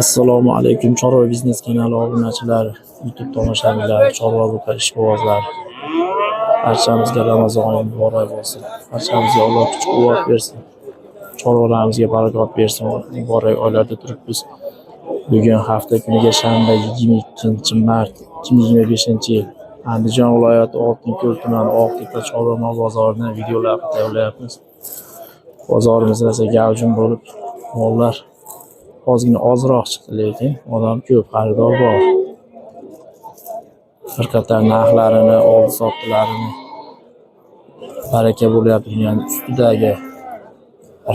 Assalomu alaykum Chorva biznes kanali obunachilari, YouTube tomoshabinlari, chorva buqa ishqibozlar. Barchamizga Ramazon oyi muborak bo'lsin. Barchamizga Alloh kuch-quvvat bersin. Chorvalarimizga barakot bersin. Muborak oylarda turibmiz. Bugun hafta kuniga shanba 22-mart 2025-yil. Andijon viloyati Oltinko'l tumani Oqtepa chorva bozoridan videolar tayyorlayapmiz. Bozorimizda esa gavjum bo'lib, mollar ozgina ozroq chiqdi, lekin odam ko'p, xaridor bor. Bir qator narxlarini, oldi-sotdilarini baraka bo'lyapti, ya'ni ustidagi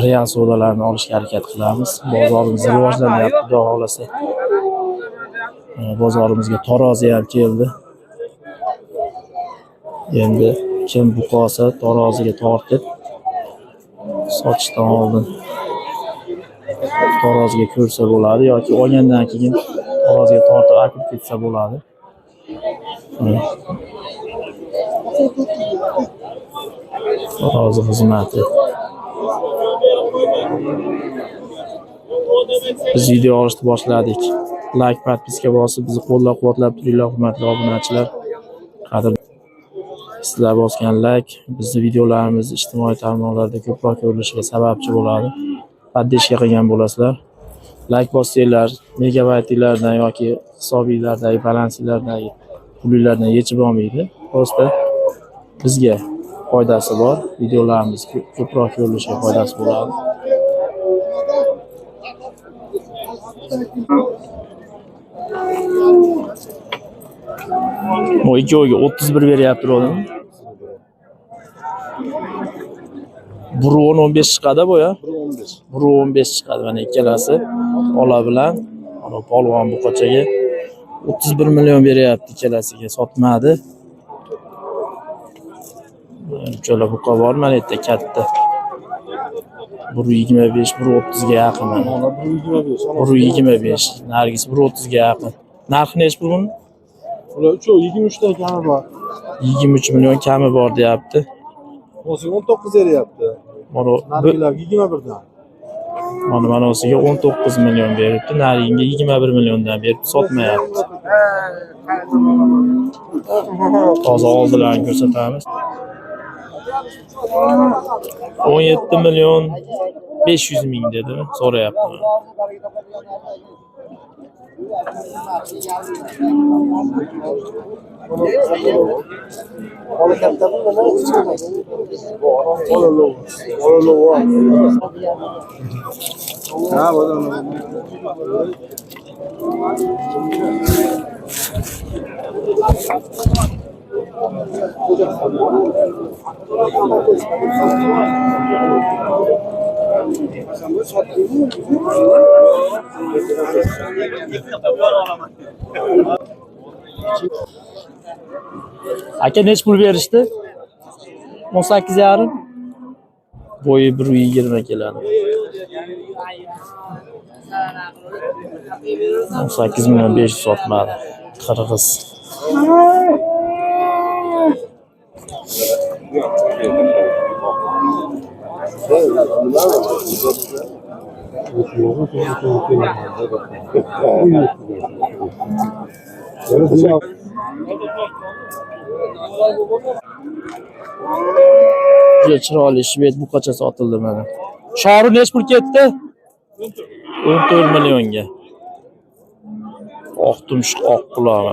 real savdolarni olishga harakat qilamiz. Bozorimiz rivojlanyapti, xudo xolasa. Bozorimizga tarozi ham keldi. Endi kim buqosa taroziga tortib sotishdan oldin taroziga ko'rsa bo'ladi yoki olgandan keyin taroziga tortib akib ketsa bo'ladi. Tarozi xizmati. Biz video olishni boshladik. Like, podpiska bosib bizni qo'llab-quvvatlab turinglar, hurmatli obunachilar. Qadr sizlar bosgan like bizni videolarimiz ijtimoiy tarmoqlarda ko'proq ko'rilishiga sababchi bo'ladi. Podpishka qilgan bo'lasizlar. Like bossanglar, megabaytlardan yoki hisobinglardagi balansinglardagi pullardan yechib olmaydi. Prosta bizga foydasi bor. Videolarimiz ko'proq ko'rilishiga foydasi bo'ladi. O ikkoviga 31 beryapti odam. Buru 15 chiqadi bu ya. Buru 15 chiqadi. Mana ikkalasi ola bilan ana polvon buqachaga 31 million beryapti, ikkalasiga sotmadi. Cho'la buqa bor mana yerda katta. Buru 25, buru 30 ga yaqin. Buru 25, nargis buru 30 ga yaqin. Narxi nech bunun? Ular 23 dan kami bor. 23 million kami bor deyapti. O'zi 19 beryapti. Mana narxlar 21 dan. Mana o'ziga 19 million beribdi, nariga 21 milliondan berib sotmayapti. Toza oldilarni ko'rsatamiz. 17 million 500 ming dedi, so'rayapti. Aka nech pul berishdi? 18,5. Bo'yi 1.20 keladi. 18 million 500 sotmadi. Qirg'iz. Juda chiroyli shved buqacha sotildi mana. Shori nech pul ketdi? 14 millionga. Oq tumshuq, oq quloq.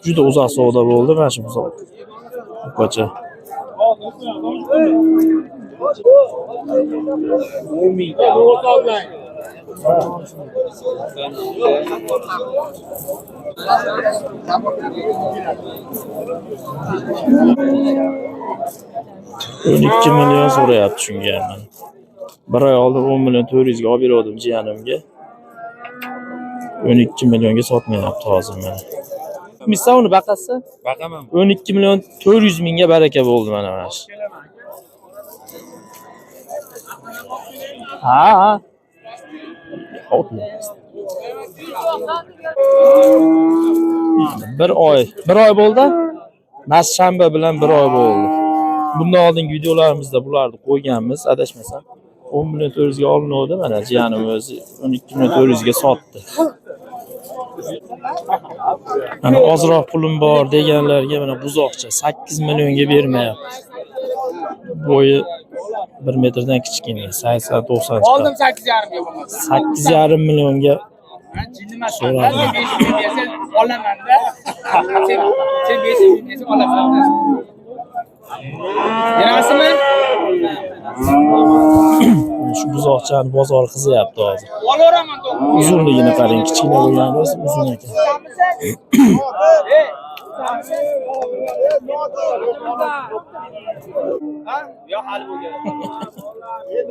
Juda uzoq savdo bo'ldi mana shu buqacha. $12 million so'rayapti shunga ham. Bir oy oldin 10 million 400 ga olib berdim jiyanimga. 12 millionga sotmayapti hozir mana. Misavni baqasi? Baqaman. 12 million 400 mingga baraka bo'ldi mana mana shu. Ha. Bir oy bo'ldi. Shanba bilan bir oy bo'ldi. Bundan oldingi videolarimizda bularni qo'yganmiz, adashmasam. 10 million 400 ga olinuvdi, mana jiyanim o'zi 12 million 400 ga sotdi. Mana ozroq pulim bor deganlarga mana buzoqcha 8 millionga bermayapti. Bo'yi 1 metrdan kichkina, 80-90 chiqadi. Oldim 8,5 ga bo'lmasa. 8,5 millionga so'radim. Olaman-da. Sen 5 ming olasan. Berasizmi? Shu buzoqchani bozor qizyapti hozir. Olaveraman to'g'ri. Uzunligini qarang, kichkina bo'lgan bo'lsa uzun ekan. Yo'q, hali bo'lgan.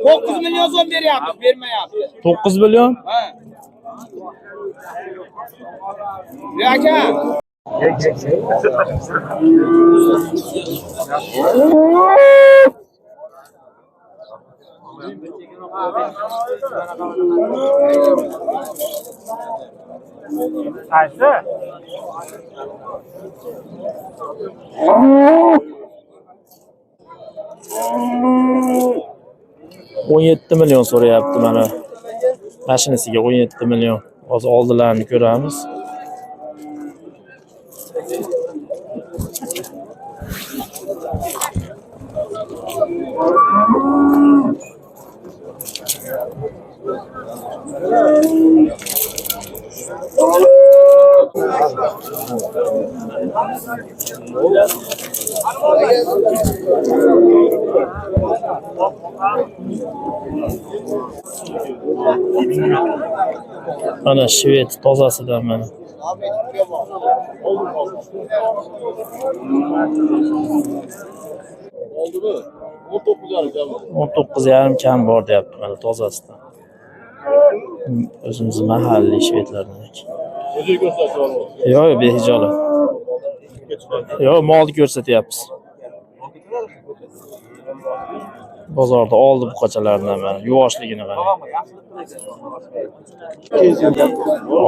9 million so'm beryapti, bermayapti. 9 million? Ha. Ya aka. Qaysi? 17 million so'rayapti mana. Mashinasiga 17 million. Hozir oldilarini ko'ramiz. Mana shved tozasidan mana. Oldimi? 19,5 19,5 kam bor deyapti mana tozasidan. O'zimiz mahalliy shvedlardan ekan. O'zi ko'rsatyapti. Yo'q, behijolat. Yo'q, molni ko'rsatyapmiz. Bozorda oldi buqachalardan mana yuvoshligini qarang.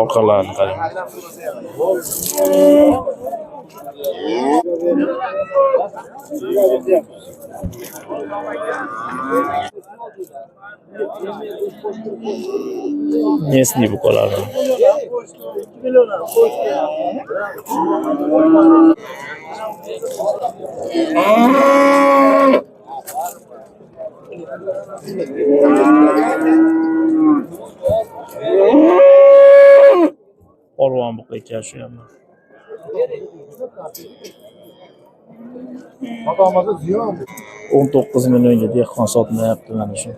Orqalarini qarang. Nesli buqalardan. Polvon buqa ekan shu ham. Matomada ziyon. 19 millionga dehqon sotmayapti mana shu.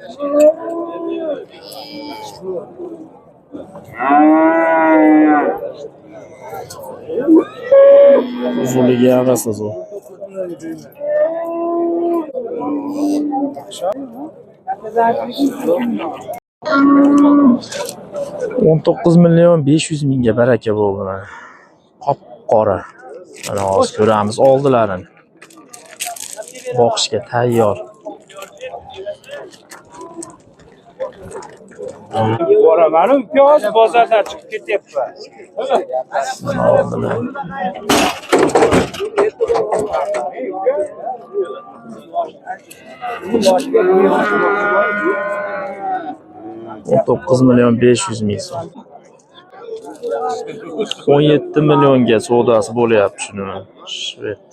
Uzunligi ham rosa zo'r. 19 million 500 mingga baraka bo'ldi mana. Qop-qora. Mana hozir ko'ramiz oldilarini. Boqishga tayyor. Boraman, piyoz bozordan chiqib ketyapman. Mana oldilar. $19 million 500 ming so'm. 17 millionga savdosi bo'lyapti shuni. Shved.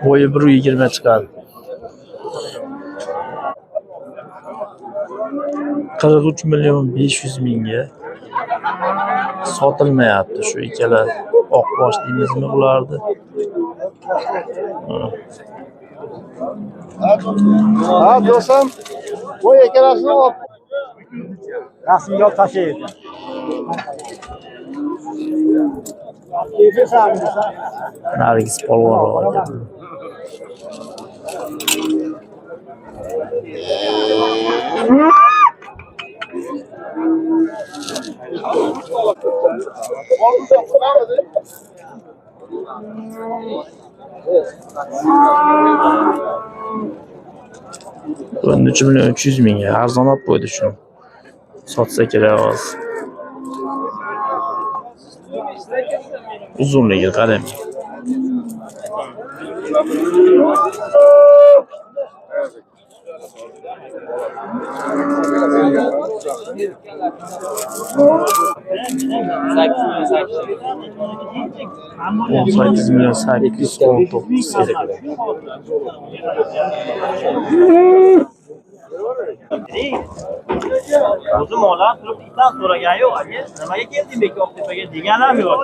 Bo'yi 1.20 chiqadi. 43 million 500 mingga sotilmayapti shu ikkala oqbosh deymizmi ularni. Ha, do'stim. Bu ikkalasini olib. Rasmga olib tashlaydi. Nargis polvonroq ekan. $13 million 300 mingga arzon olib qo'ydi shuni. Sotsa kerak hozir. Uzunligi qarang. On 8.819 O'zim olam turib itdan so'ragan yo'q aka. Nimaga kelding Bekobtepaga deganim yo'q.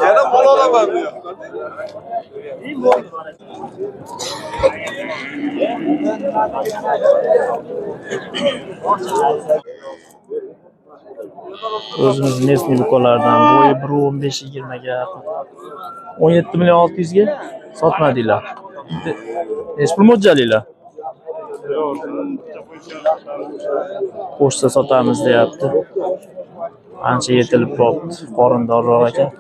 Yana bola olaman diyor. O'zimiz mesniy buqalardan bo'yi 1.15-20 ga yaqin. 17.600 ga sotmadinglar. Necha pul mo'ljalinglar? Qo'shsa sotamiz deyapti. Ancha yetilib qolibdi. Qorindorroq ekan.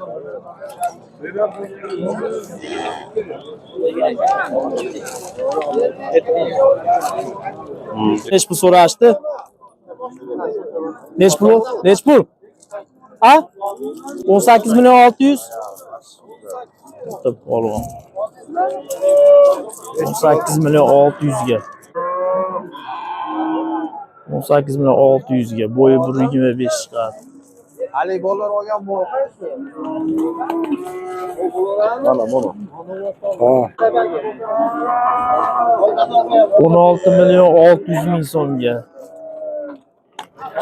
Necha pul so'rashdi? Necha pul? Necha pul? Ha? 18.600. Top olgan. 18.600 ga. 18.600 ga. Bo'yi 1.25 chiqadi. Ali bolalar olgan bu. Mana bunu. Ha. 16.600.000 so'mga.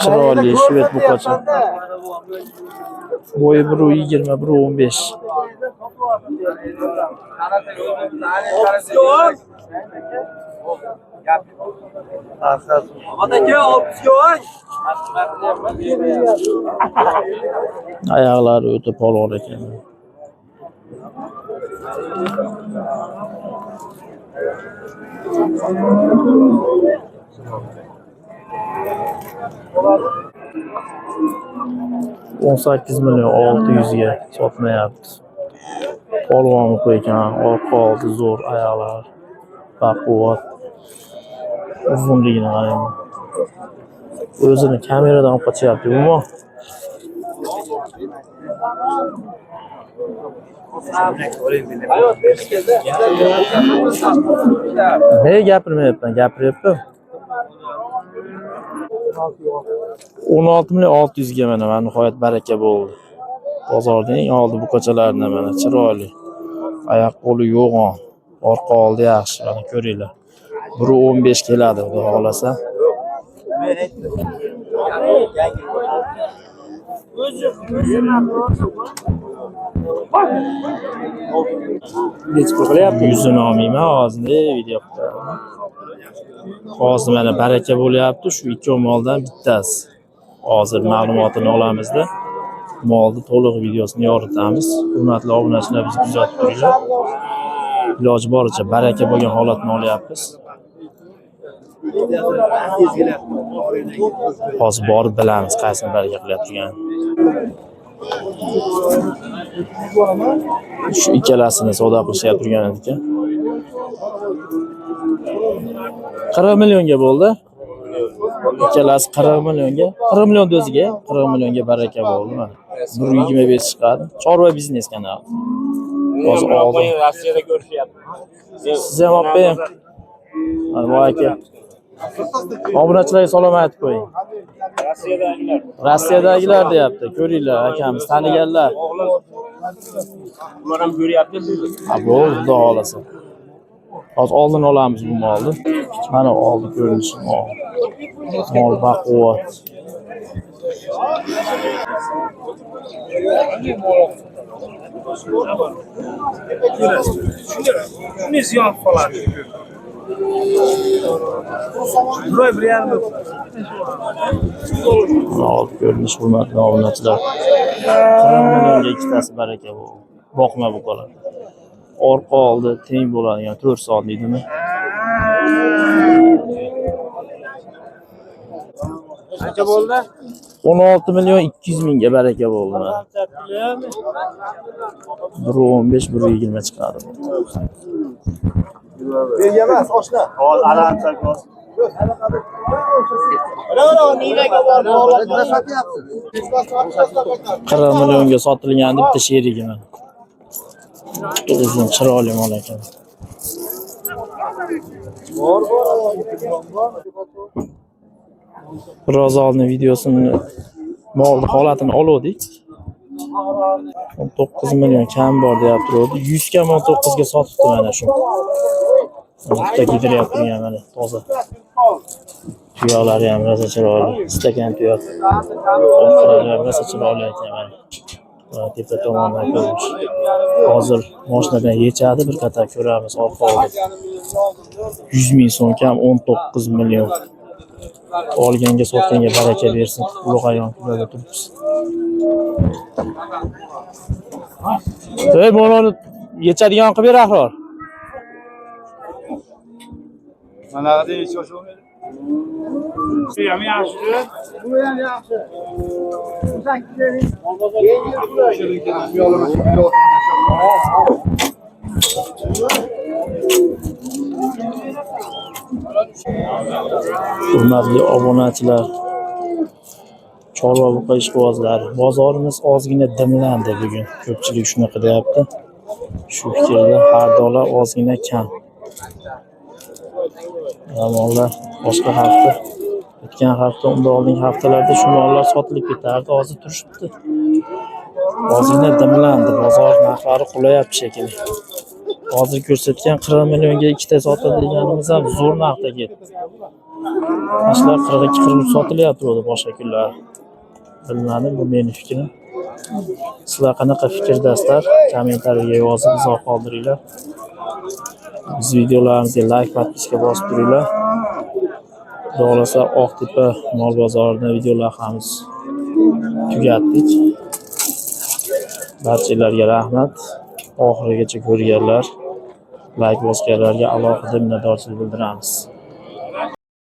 Chiroyli shved buqacha. Bo'yi 1.20, 1.15. Oyoqlari o'ta polvon ekan. $18.600 ga sotmayapti. Polvon ekan, orqa oldi zo'r oyoqlar. Baquvvat. Uzunligini qarang. O'zini kameradan qochyapti bu. Ne gapirmayapman, gapiryapman. 16.600 ga mana nihoyat baraka bo'ldi. Bozorda eng oldi buqachalardan mana chiroyli. Oyoq qo'li yo'g'on, orqa oldi yaxshi, mana ko'ringlar. 1.15 keladi, xudo xolasa. Yuzini olmayman, hozir videoda. Hozir mana baraka bo'lyapti, shu ikki moldan bittasi. Hozir ma'lumotini olamizda. Molni to'liq videosini yoritamiz. Hurmatli obunachilar, bizni kuzatib turinglar. Iloji boricha baraka bo'lgan holatni olyapmiz. Hozir borib bilamiz qaysini baraka qilyapti turgan. Shu ikkalasini savdo qilishga turgan ekan. 40 millionga bo'ldi. Ikkalasi 40 millionga, 40 million o'ziga, 40 millionga baraka bo'ldi mana. 1.25 chiqadi. Chorva biznes kanali. Hozir oldin Rossiyada ko'rishyapti. siz ham olib bering. Mana aka. Obunachilarga salom aytib qo'ying. Rossiyadagilar deyapti. Ko'ringlar, akamiz taniganlar. Ular ham ko'ryapti. Ha, bo'ldi, xudo xolasa. Hozir oldin olamiz bu molni. Mana oldi ko'rinishi mol. Mol baquvvat. Shuni ziyon qoladi. Buray bir yarim. Oldi ko'rinish, hurmatli obunachilar. 40 millionga ikkitasi baraka bu. Boqma bu qolar. Orqa oldi teng bo'ladigan 4 soat deydimi? Qancha bo'ldi? 16.200.000 ga baraka bo'ldi. 1.15, 1.20 chiqadi. Bergamas, oshna. Hol alamsak Qirq millionga sotilgan bitta sherigi mana. Juda uzun, chiroyli mol ekan. Biroz oldin videosini molni holatini oluvdik. 19 million kam bor deyapti turdi. 100 kam 19 ga sotibdi mana shu. Bitta gidiryapti mana toza. Tuyoqlari ham rosa chiroyli. Stakan tuyoq. Orqalari ham rosa chiroyli ekan mana. Tepa tomondan ko'rish. Hozir mashinadan yechadi bir qator ko'ramiz orqa oldi. 100 ming so'm kam 19 million. Olganga sotganga baraka bersin. Ulug'ayon kunlarda turibmiz. Ey bolani yechadigan qilib ber axir. Mana qada yechisholmaydi. Bu ham yaxshi. Bu ham yaxshi. Hurmatli obunachilar, chorva buqa ishqibozlari, bozorimiz ozgina dimlandi bugun. Ko'pchilik shunaqa deyapti. Shu fikrda har dolar ozgina kam. Mollar boshqa hafta, o'tgan hafta, undan oldingi haftalarda shu mollar sotilib ketardi, hozir turishibdi. Ozgina dimlandi, bozor narxlari qulayapti shekilli. Hozir ko'rsatgan 40 millionga ikkita sotadiganimiz ham zo'r narxda ketdi. Ashlar 42-43 sotilyapti o'zi boshqa kunlar. Bilmadi, bu meni fikrim. Sizlar qanaqa fikrdasizlar? Kommentariyaga yozib izoh qoldiringlar. Biz videolarimizga like, podpiska bosib turinglar. Xudo xolasa Oqtepa mol bozoridan videolarimiz tugatdik. Barchalarga rahmat. Oxirigacha ko'rganlar, like bosganlarga alohida minnatdorchilik bildiramiz.